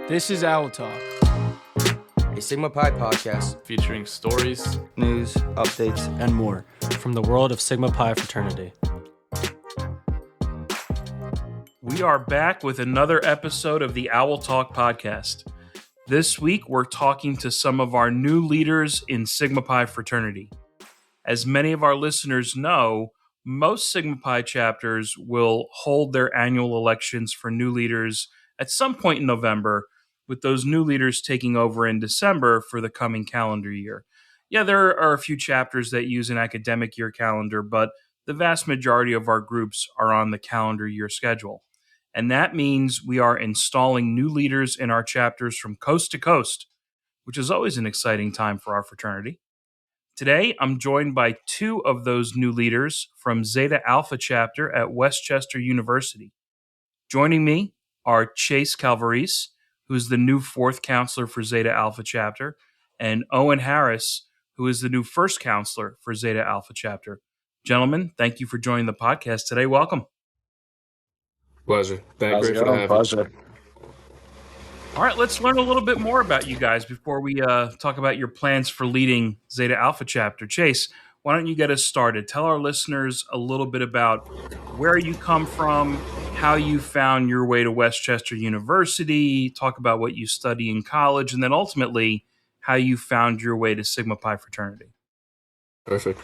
This is Owl Talk, a Sigma Pi podcast featuring stories, news, updates, and more from the world of Sigma Pi fraternity. We are back with another episode of the Owl Talk podcast. This week, we're talking to some of our new leaders in Sigma Pi fraternity. As many of our listeners know, most Sigma Pi chapters will hold their annual elections for new leaders at some point in November, with those new leaders taking over in December for the coming calendar year. Yeah, there are a few chapters that use an academic year calendar, but the vast majority of our groups are on the calendar year schedule. And that means we are installing new leaders in our chapters from coast to coast, which is always an exciting time for our fraternity. Today, I'm joined by two of those new leaders from Zeta-Alpha Chapter at Westchester University. Joining me are Chase Calvarese, who's the new fourth counselor for Zeta-Alpha Chapter, and Owen Harris, who is the new first counselor for Zeta-Alpha Chapter. Gentlemen, thank you for joining the podcast today. Welcome. Pleasure. Grateful to have Pleasure. All right, let's learn a little bit more about you guys before we talk about your plans for leading Zeta-Alpha Chapter. Chase, why don't you get us started? Tell our listeners a little bit about where you come from, how you found your way to Westchester University, talk about what you study in college, and then ultimately how you found your way to Sigma Pi fraternity. Perfect.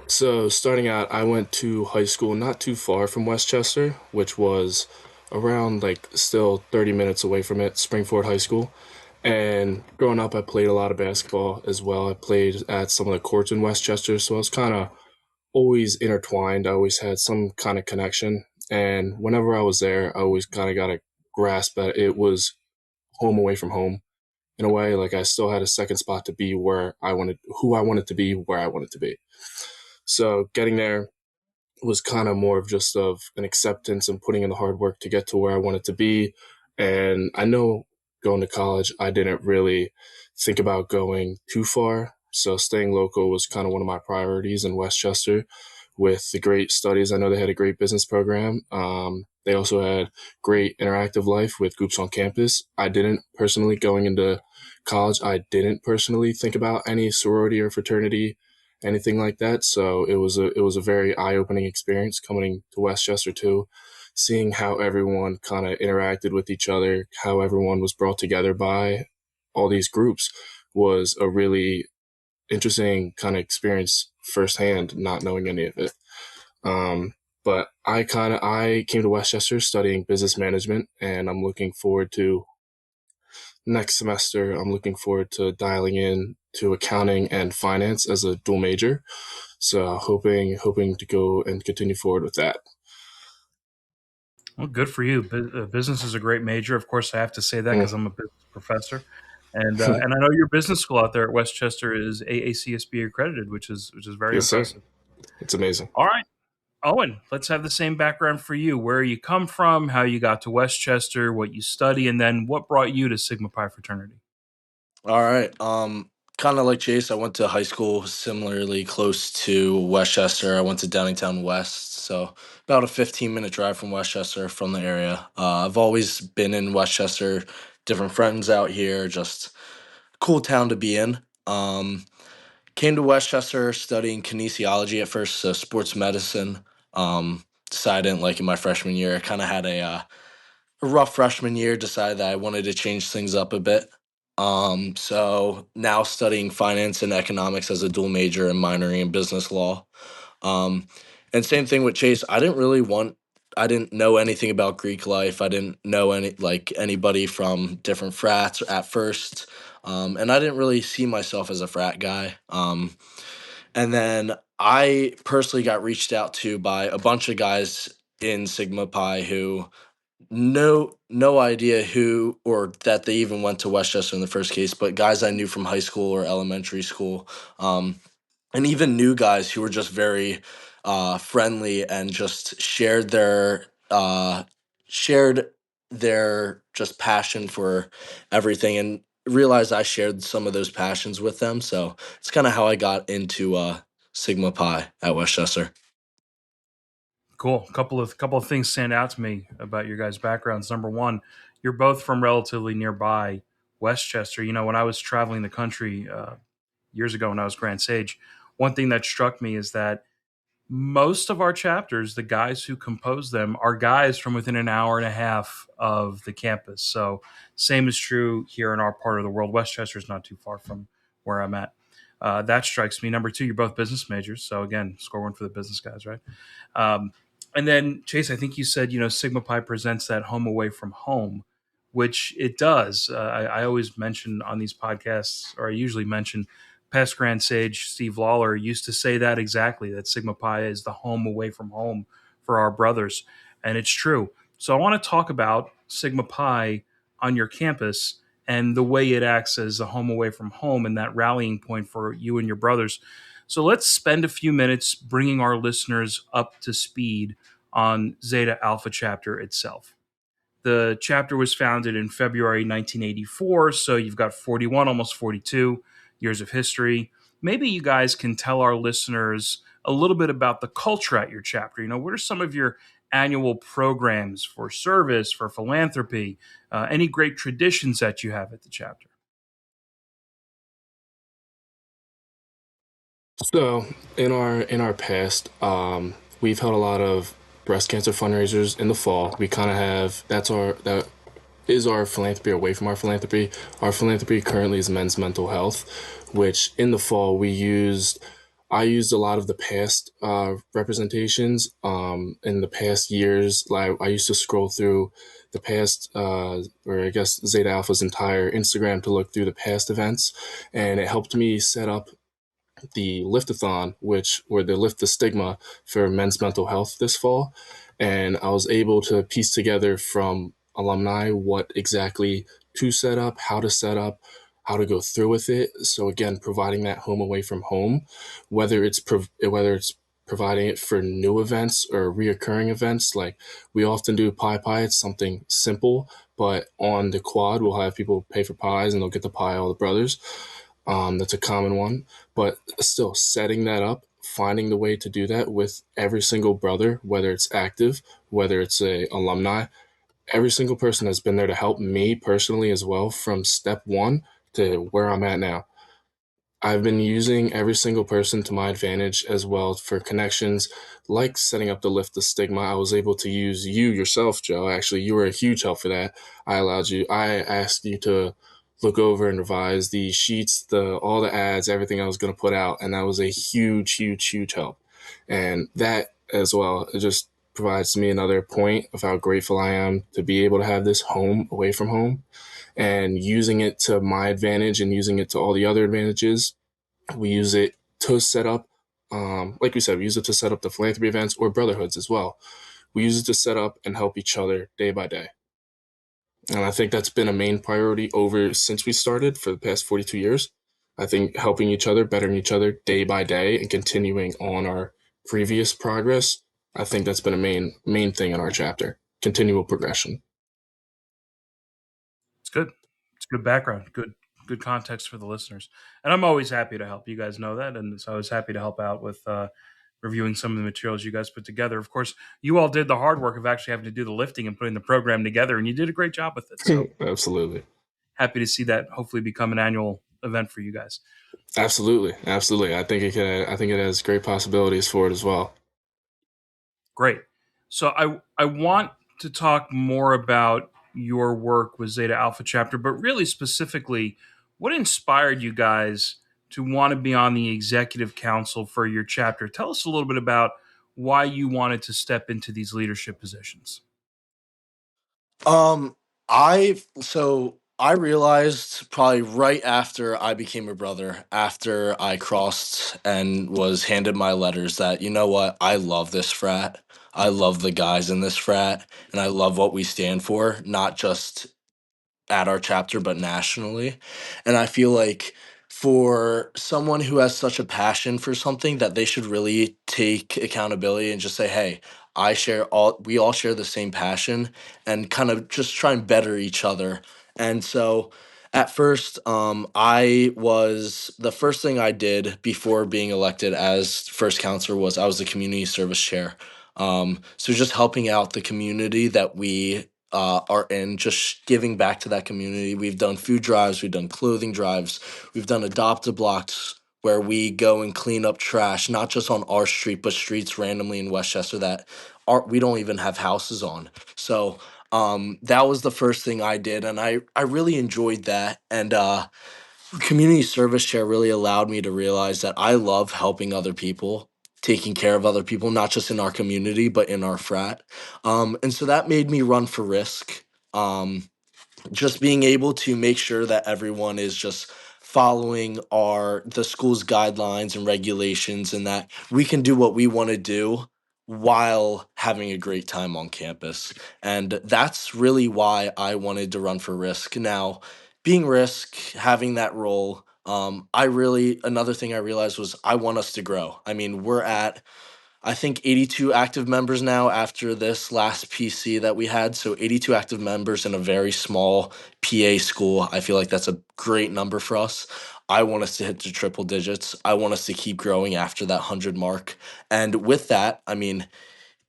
So starting out, I went to high school not too far from Westchester, which was around still 30 minutes away from it, Springford High School. And growing up, I played a lot of basketball as well. I played at some of the courts in Westchester, so I was kind of always intertwined. I always had some kind of connection. And whenever I was there, I always kind of got a grasp that it was home away from home. In a way, I still had a second spot to be who I wanted to be, where I wanted to be. So getting there was kind of more of just of an acceptance and putting in the hard work to get to where I wanted to be. And I know going to college, I didn't really think about going too far. So staying local was kind of one of my priorities in Westchester with the great studies. I know they had a great business program. They also had great interactive life with groups on campus. I didn't personally, going into college, I didn't personally think about any sorority or fraternity, anything like that. So it was a very eye-opening experience coming to Westchester too, seeing how everyone kind of interacted with each other, how everyone was brought together by all these groups was a really interesting kind of experience firsthand, not knowing any of it. But I came to Westchester studying business management, and I'm looking forward to next semester. I'm looking forward to dialing in to accounting and finance as a dual major. So hoping to go and continue forward with that. Well, good for you. Business is a great major. Of course, I have to say that because I'm a business professor. And and I know your business school out there at Westchester is AACSB accredited, which is very impressive. Sir. It's amazing. All right. Owen, let's have the same background for you. Where you come from, how you got to Westchester, what you study, and then what brought you to Sigma Pi fraternity. All right. Kind of like Chase, I went to high school similarly close to Westchester. I went to Downingtown West, so about a 15-minute drive from Westchester from the area. I've always been in Westchester, different friends out here, just a cool town to be in. Came to Westchester studying kinesiology at first, so sports medicine. Decided I didn't like it my freshman year. I kind of had a rough freshman year, decided that I wanted to change things up a bit. So now studying finance and economics as a dual major and minoring in business law. And same thing with Chase. I didn't know anything about Greek life. I didn't know anybody from different frats at first. And I didn't really see myself as a frat guy. And then I personally got reached out to by a bunch of guys in Sigma Pi who no idea who or that they even went to Westchester in the first case, but guys I knew from high school or elementary school, and even new guys who were just very friendly and just shared their just passion for everything, and realized I shared some of those passions with them. So it's kind of how I got into Sigma Pi at Westchester. Cool. Couple of things stand out to me about your guys' backgrounds. Number one, you're both from relatively nearby Westchester. When I was traveling the country years ago when I was Grand Sage, one thing that struck me is that most of our chapters, the guys who compose them, are guys from within an hour and a half of the campus. So, same is true here in our part of the world. Westchester is not too far from where I'm at. That strikes me. Number two, you're both business majors. So, again, score one for the business guys, right? Um, and then, Chase, I think you said, Sigma Pi presents that home away from home, which it does. I always mention on these podcasts, or I usually mention, past Grand Sage Steve Lawler used to say that exactly, that Sigma Pi is the home away from home for our brothers. And it's true. So I want to talk about Sigma Pi on your campus and the way it acts as a home away from home and that rallying point for you and your brothers. So let's spend a few minutes bringing our listeners up to speed on Zeta-Alpha Chapter itself. The chapter was founded in February 1984, so you've got 41, almost 42 years of history. Maybe you guys can tell our listeners a little bit about the culture at your chapter. What are some of your annual programs for service, for philanthropy, any great traditions that you have at the chapter? So in our past, we've held a lot of breast cancer fundraisers in the fall. We kind of have that is our philanthropy away from our philanthropy. Our philanthropy currently is men's mental health, which in the fall I used a lot of the past representations. In the past years, like I used to scroll through the past, or I guess Zeta Alpha's entire Instagram to look through the past events, and it helped me set up the Liftathon, or the Lift the Stigma for men's mental health this fall. And I was able to piece together from alumni what exactly to set up, how to go through with it. So again, providing that home away from home, whether it's providing it for new events or reoccurring events. Like we often do pie. It's something simple, but on the quad, we'll have people pay for pies and they'll get the pie, all the brothers. That's a common one, but still setting that up, finding the way to do that with every single brother, whether it's active, whether it's a alumni, every single person has been there to help me personally as well from step one to where I'm at now. I've been using every single person to my advantage as well for connections, like setting up the Lift the Stigma. I was able to use you yourself, Joe. Actually, you were a huge help for that. I asked you to look over and revise the sheets, all the ads, everything I was going to put out. And that was a huge, huge, huge help. And that as well, it just provides me another point of how grateful I am to be able to have this home away from home and using it to my advantage and using it to all the other advantages. We use it to set up, like we said, we use it to set up the philanthropy events or brotherhoods as well. We use it to set up and help each other day by day. And I think that's been a main priority since we started for the past 42 years. I think helping each other, bettering each other day by day and continuing on our previous progress. I think that's been a main thing in our chapter, continual progression. It's good. It's good background. Good context for the listeners. And I'm always happy to help. You guys know that. And so I was happy to help out with reviewing some of the materials you guys put together. Of course, you all did the hard work of actually having to do the lifting and putting the program together, and you did a great job with it. So Absolutely. Happy to see that hopefully become an annual event for you guys. Absolutely. I think it has great possibilities for it as well. Great. So I want to talk more about your work with Zeta-Alpha Chapter, but really specifically, what inspired you guys to want to be on the executive council for your chapter? Tell us a little bit about why you wanted to step into these leadership positions. I realized probably right after I became a brother, after I crossed and was handed my letters, that you know what, I love this frat. I love the guys in this frat, and I love what we stand for, not just at our chapter, but nationally. And I feel like for someone who has such a passion for something, that they should really take accountability and just say, hey, we all share the same passion, and kind of just try and better each other. And so at first, the first thing I did before being elected as first counselor was I was the community service chair. So just helping out the community that we are in, just giving back to that community. We've done food drives, we've done clothing drives, we've done adopt-a-blocks where we go and clean up trash, not just on our street, but streets randomly in Westchester that we don't even have houses on. So that was the first thing I did, and I really enjoyed that. And community service chair really allowed me to realize that I love helping other people, taking care of other people, not just in our community, but in our frat. And so that made me run for risk. Just being able to make sure that everyone is just following the school's guidelines and regulations, and that we can do what we want to do while having a great time on campus. And that's really why I wanted to run for risk. Now, being risk, having that role, another thing I realized was I want us to grow. I mean, we're at, I think, 82 active members now after this last PC that we had. So 82 active members in a very small PA school. I feel like that's a great number for us. I want us to hit the triple digits. I want us to keep growing after that 100 mark. And with that, I mean,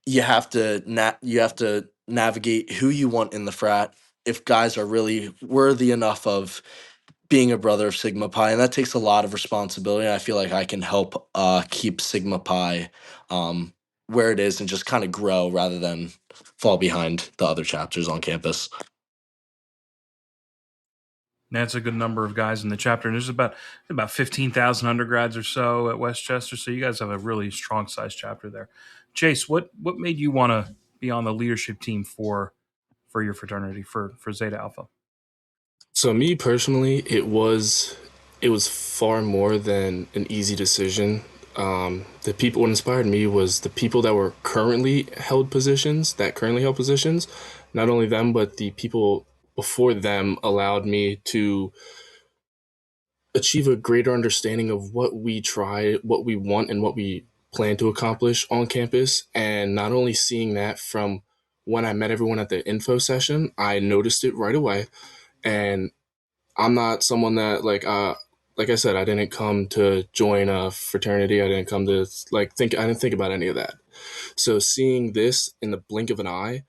you have to navigate who you want in the frat. If guys are really worthy enough of being a brother of Sigma Pi, and that takes a lot of responsibility. And I feel like I can help keep Sigma Pi where it is and just kind of grow rather than fall behind the other chapters on campus. That's a good number of guys in the chapter, and there's about 15,000 undergrads or so at Westchester. So you guys have a really strong size chapter there. Chase, what made you want to be on the leadership team for your fraternity for Zeta Alpha? So me personally, it was far more than an easy decision. The people what inspired me was the people that currently held positions. Not only them, but the people before them allowed me to achieve a greater understanding of what we try, what we want, and what we plan to accomplish on campus. And not only seeing that from when I met everyone at the info session, I noticed it right away. And I'm not someone that like I said, I didn't come to join a fraternity. I didn't come to I didn't think about any of that. So seeing this in the blink of an eye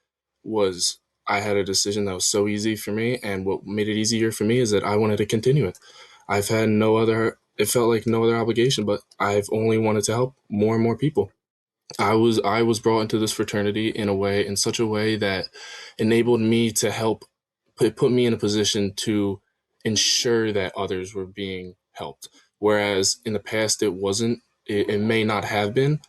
I had a decision that was so easy for me. And what made it easier for me is that I wanted to continue it. I've had it felt like no other obligation, but I've only wanted to help more and more people. I was brought into this fraternity in such a way that enabled me to help put me in a position to ensure that others were being helped. Whereas in the past it may not have been,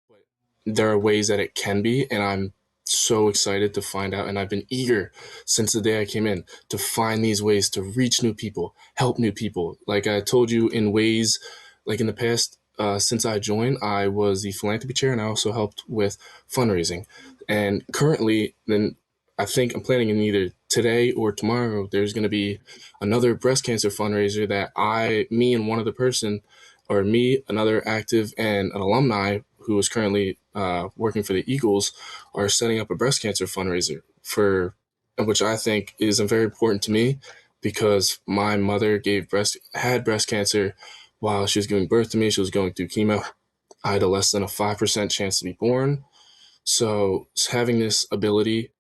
but there are ways that it can be, and I'm so excited to find out, and I've been eager since the day I came in to find these ways to reach new people, help new people. Like I told you, in ways like in the past, since I joined, I was the philanthropy chair, and I also helped with fundraising. And currently, then I think I'm planning in either today or tomorrow, there's going to be another breast cancer fundraiser that me and one other person, or me, another active, and an alumni who is currently working for the Eagles, are setting up a breast cancer fundraiser which I think is very important to me, because my mother had breast cancer while she was giving birth to me. She was going through chemo. I had a less than a 5% chance to be born. So having this ability,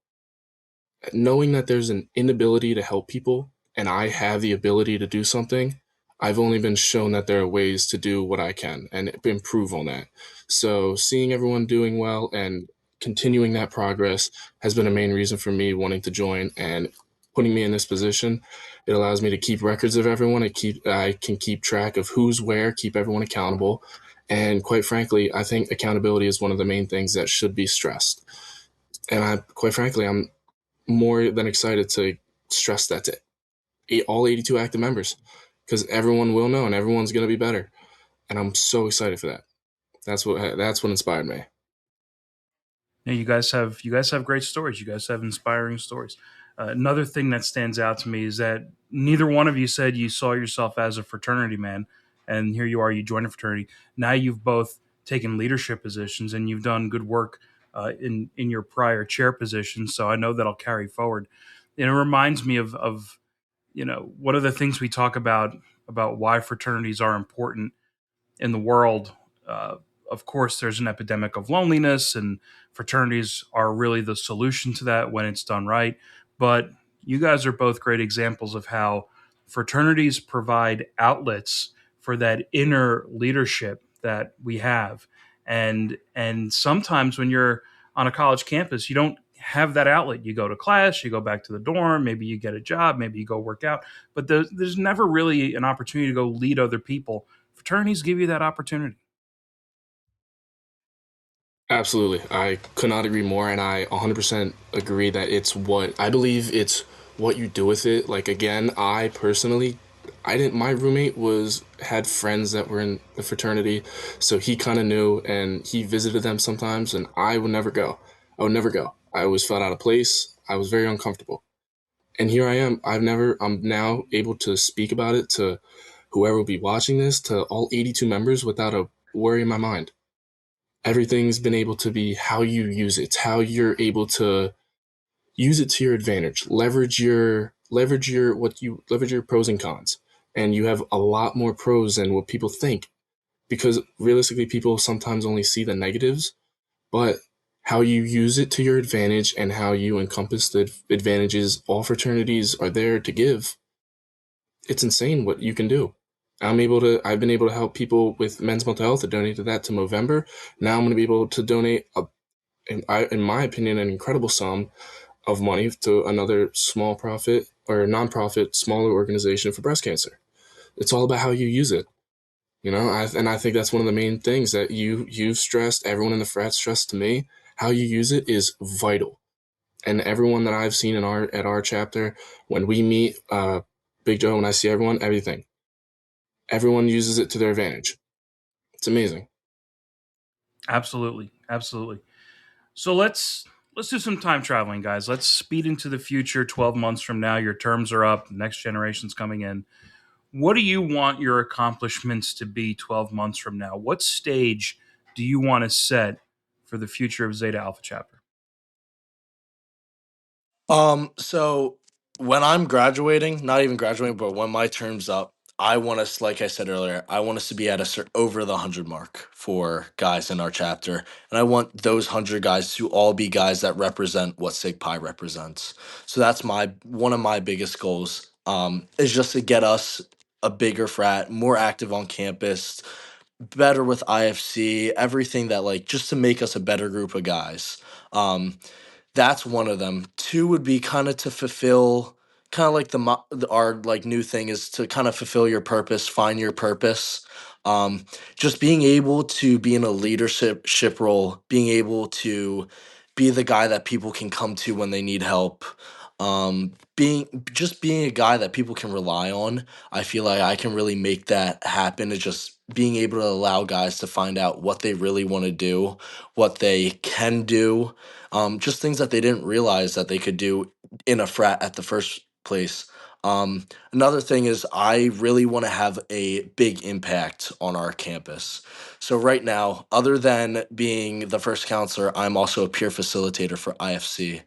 knowing that there's an inability to help people and I have the ability to do something, I've only been shown that there are ways to do what I can and improve on that. So seeing everyone doing well and continuing that progress has been a main reason for me wanting to join, and putting me in this position. It allows me to keep records of everyone. I can keep track of who's where, keep everyone accountable. And quite frankly, I think accountability is one of the main things that should be stressed. And I'm more than excited to stress that to all 82 active members, because everyone will know and everyone's going to be better. And I'm so excited for that. That's what inspired me. Yeah, you guys have great stories. You guys have inspiring stories. Another thing that stands out to me is that neither one of you said you saw yourself as a fraternity man, and here you are, you joined a fraternity. Now you've both taken leadership positions, and you've done good work in your prior chair positions. So I know that'll carry forward. And it reminds me of one of the things we talk about why fraternities are important in the world. Of course, there's an epidemic of loneliness, and fraternities are really the solution to that when it's done right. But you guys are both great examples of how fraternities provide outlets for that inner leadership that we have. And sometimes when you're on a college campus, you don't have that outlet. You go to class, you go back to the dorm, maybe you get a job, maybe you go work out, but there's never really an opportunity to go lead other people. Fraternities give you that opportunity. Absolutely. I could not agree more, and I 100% agree that I believe it's what you do with it. Like, again, I personally, my roommate had friends that were in the fraternity, so he kind of knew, and he visited them sometimes, and I would never go. I always felt out of place. I was very uncomfortable. And here I am. I'm now able to speak about it to whoever will be watching this, to all 82 members without a worry in my mind. Everything's been able to be how you use it, how you're able to use it to your advantage, leverage your pros and cons. And you have a lot more pros than what people think, because realistically people sometimes only see the negatives, but how you use it to your advantage and how you encompass the advantages all fraternities are there to give, it's insane what you can do. I've been able to help people with men's mental health. I donated that to Movember. Now I'm going to be able to donate, in my opinion, an incredible sum of money to another small profit or nonprofit, smaller organization for breast cancer. It's all about how you use it. I think that's one of the main things that you've stressed, everyone in the frat stressed to me. How you use it is vital. And everyone that I've seen at our chapter, when we meet, Big Joe, when I see everyone uses it to their advantage. It's amazing. Absolutely. So let's do some time traveling, guys. Let's speed into the future. 12 months from now, your terms are up, next generation's coming in. What do you want your accomplishments to be 12 months from now? What stage do you want to set for the future of Zeta-Alpha Chapter? So when I'm graduating, not even graduating, but when my term's up, I want us, like I said earlier, I want us to be at over the 100 mark for guys in our chapter, and I want those 100 guys to all be guys that represent what Sig Pi represents. So that's one of my biggest goals. Is just to get us a bigger frat, more active on campus, better with IFC, everything that just to make us a better group of guys. That's one of them. Two would be kind of to fulfill, kind of like our new thing is to kind of fulfill your purpose, find your purpose. Just being able to be in a leadership role, being able to be the guy that people can come to when they need help. Being a guy that people can rely on. I feel like I can really make that happen. Is just being able to allow guys to find out what they really want to do, what they can do, just things that they didn't realize that they could do in a frat at the first place. Another thing is I really want to have a big impact on our campus. So right now, other than being the first counselor, I'm also a peer facilitator for IFC.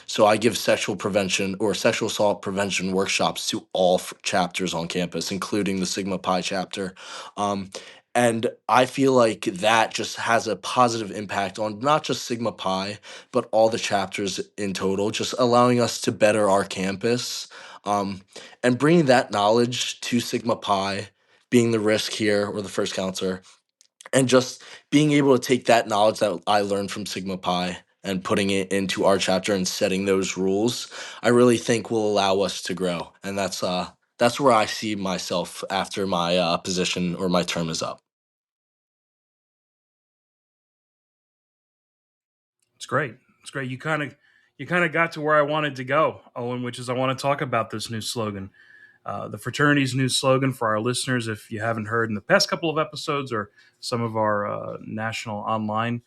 So I give sexual prevention or sexual assault prevention workshops to all chapters on campus, including the Sigma Pi chapter. Um, and I feel like that just has a positive impact on not just Sigma Pi, but all the chapters in total, just allowing us to better our campus, and bringing that knowledge to Sigma Pi, being the risk here or the first counselor, and just being able to take that knowledge that I learned from Sigma Pi and putting it into our chapter and setting those rules, I really think will allow us to grow. And that's where I see myself after my position or my term is up. It's great. You kind of got to where I wanted to go, Owen, which is I want to talk about this new slogan. The fraternity's new slogan for our listeners, if you haven't heard in the past couple of episodes or some of our national online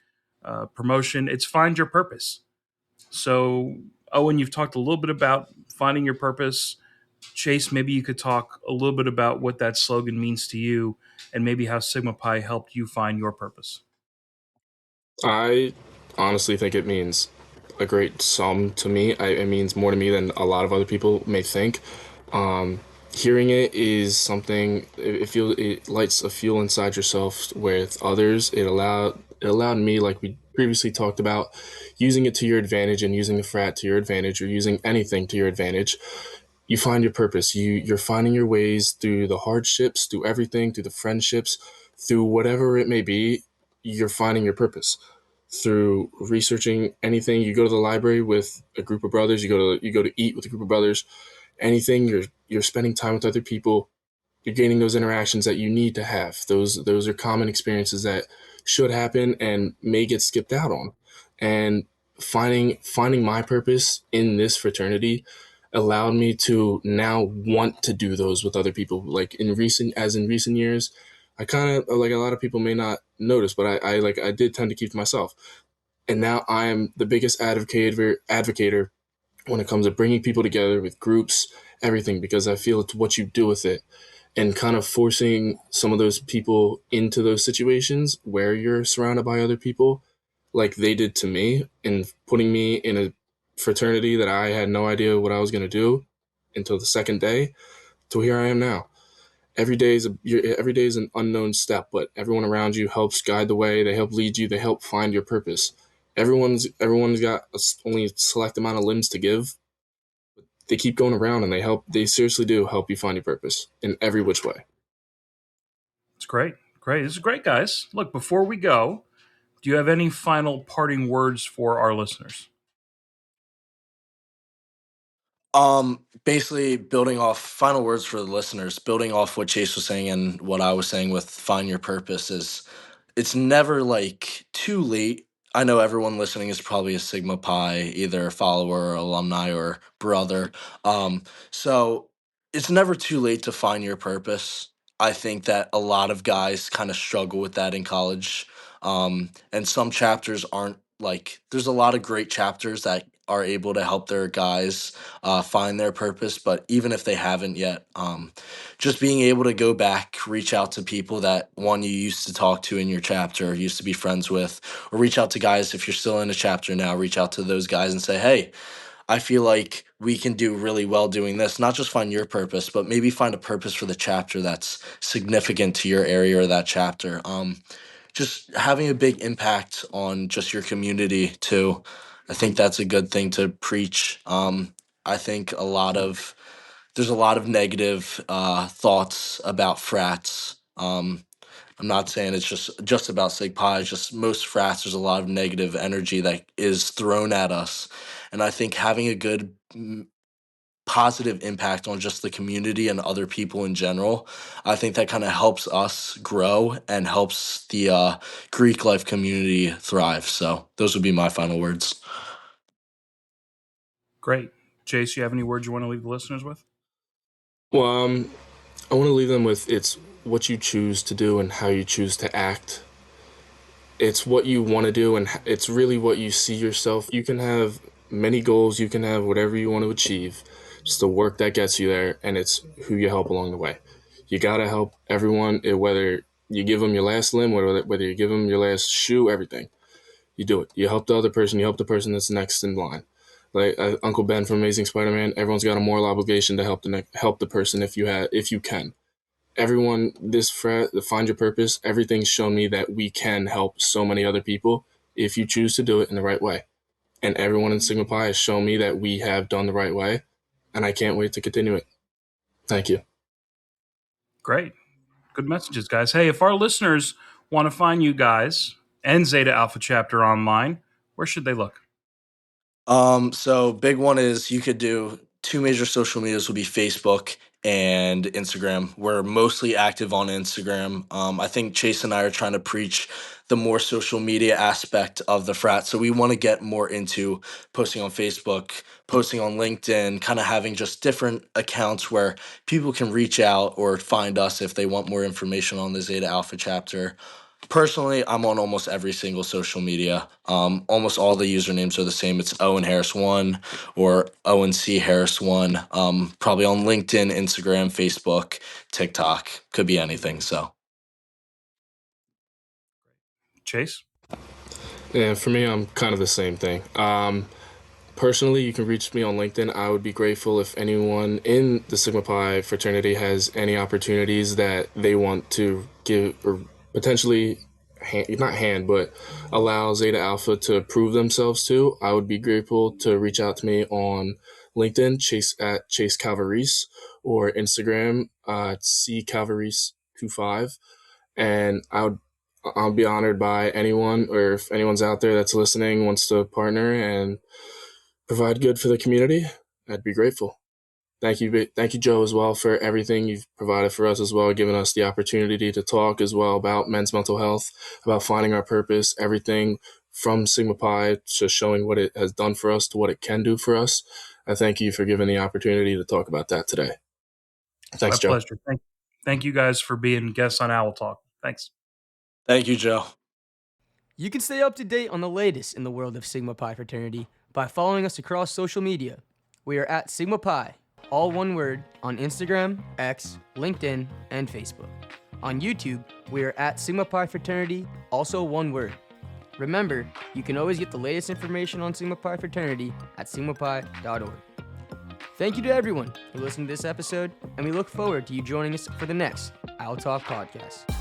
promotion, it's find your purpose. So, Owen, you've talked a little bit about finding your purpose. Chase, maybe you could talk a little bit about what that slogan means to you and maybe how Sigma Pi helped you find your purpose. I honestly think it means a great sum to me. It means more to me than a lot of other people may think. Hearing it is something. It lights a fuel inside yourself with others. It allowed me, like we previously talked about, using it to your advantage and using the frat to your advantage, or using anything to your advantage, you find your purpose. You're finding your ways through the hardships, through everything, through the friendships, through whatever it may be. You're finding your purpose through researching anything. You go to the library with a group of brothers. You go to eat with a group of brothers. Anything, you're spending time with other people. You're gaining those interactions that you need to have. Those are common experiences that should happen and may get skipped out on. And finding my purpose in this fraternity allowed me to now want to do those with other people. Like in recent years, I kind of, like, a lot of people may not notice, but I did tend to keep to myself. And now I am the biggest advocator when it comes to bringing people together with groups, everything, because I feel it's what you do with it, and kind of forcing some of those people into those situations where you're surrounded by other people, like they did to me, and putting me in a fraternity that I had no idea what I was going to do until the second day, to here I am now. Every day is an unknown step, but everyone around you helps guide the way. They help lead you. They help find your purpose. Everyone's got only a select amount of limbs to give. They keep going around, and they seriously do help you find your purpose in every which way. It's great. Great. This is great, guys. Look, before we go, do you have any final parting words for our listeners? Basically building off final words for the listeners, building off what Chase was saying and what I was saying with find your purpose is it's never like too late. I know everyone listening is probably a Sigma Pi, either a follower, alumni, or brother. So it's never too late to find your purpose. I think that a lot of guys kind of struggle with that in college. And some chapters aren't like, there's a lot of great chapters that are able to help their guys find their purpose. But even if they haven't yet, just being able to go back, reach out to people that one you used to talk to in your chapter, used to be friends with, or reach out to guys if you're still in a chapter now, reach out to those guys and say, hey, I feel like we can do really well doing this. Not just find your purpose, but maybe find a purpose for the chapter that's significant to your area or that chapter. Just having a big impact on just your community too. I think that's a good thing to preach. I think there's a lot of negative thoughts about frats. I'm not saying it's just about Sig Pi. It's just most frats. There's a lot of negative energy that is thrown at us, and I think having a good positive impact on just the community and other people in general, I think that kind of helps us grow and helps the Greek life community thrive. So those would be my final words. Great. Chase, you have any words you want to leave the listeners with? Well, I want to leave them with, it's what you choose to do and how you choose to act. It's what you want to do, and it's really what you see yourself. You can have many goals, you can have whatever you want to achieve. It's the work that gets you there, and it's who you help along the way. You got to help everyone, whether you give them your last limb, whether you give them your last shoe, everything. You do it. You help the other person, you help the person that's next in line. Like Uncle Ben from Amazing Spider-Man, everyone's got a moral obligation to help the person if you can. Everyone, this frat, the Find Your Purpose, everything's shown me that we can help so many other people if you choose to do it in the right way. And everyone in Sigma Pi has shown me that we have done the right way, and I can't wait to continue it. Thank you. Great. Good messages, guys. Hey, if our listeners want to find you guys and Zeta-Alpha Chapter online, where should they look? So big one is you could do two major social medias would be Facebook and Instagram. We're mostly active on Instagram. I think Chase and I are trying to preach the more social media aspect of the frat. So we want to get more into posting on Facebook, posting on LinkedIn, kind of having just different accounts where people can reach out or find us if they want more information on the Zeta Alpha chapter. Personally, I'm on almost every single social media. Almost all the usernames are the same. It's Owen Harris 1 or Owen C Harris 1. Probably on LinkedIn, Instagram, Facebook, TikTok. Could be anything. So Chase? Yeah, for me, I'm kind of the same thing. Personally, you can reach me on LinkedIn. I would be grateful if anyone in the Sigma Pi fraternity has any opportunities that they want to give or potentially but allow Zeta-Alpha to prove themselves to, I would be grateful to reach out to me on LinkedIn, Chase Calvarese, or Instagram, C Calvarese25. And I'll be honored by anyone, or if anyone's out there that's listening wants to partner and provide good for the community, I'd be grateful. Thank you, Joe, as well, for everything you've provided for us as well, giving us the opportunity to talk as well about men's mental health, about finding our purpose, everything from Sigma Pi to showing what it has done for us to what it can do for us. I thank you for giving the opportunity to talk about that today. Thanks, Joe. My pleasure. Thank you guys for being guests on Owl Talk. Thanks. Thank you, Joe. You can stay up to date on the latest in the world of Sigma Pi fraternity by following us across social media. We are at Sigma Pi, all one word, on Instagram, X, LinkedIn, and Facebook. On YouTube, we are at Sigma Pi fraternity, also one word. Remember, you can always get the latest information on Sigma Pi fraternity at sigmapi.org. Thank you to everyone who listened to this episode, and we look forward to you joining us for the next Owl Talk podcast.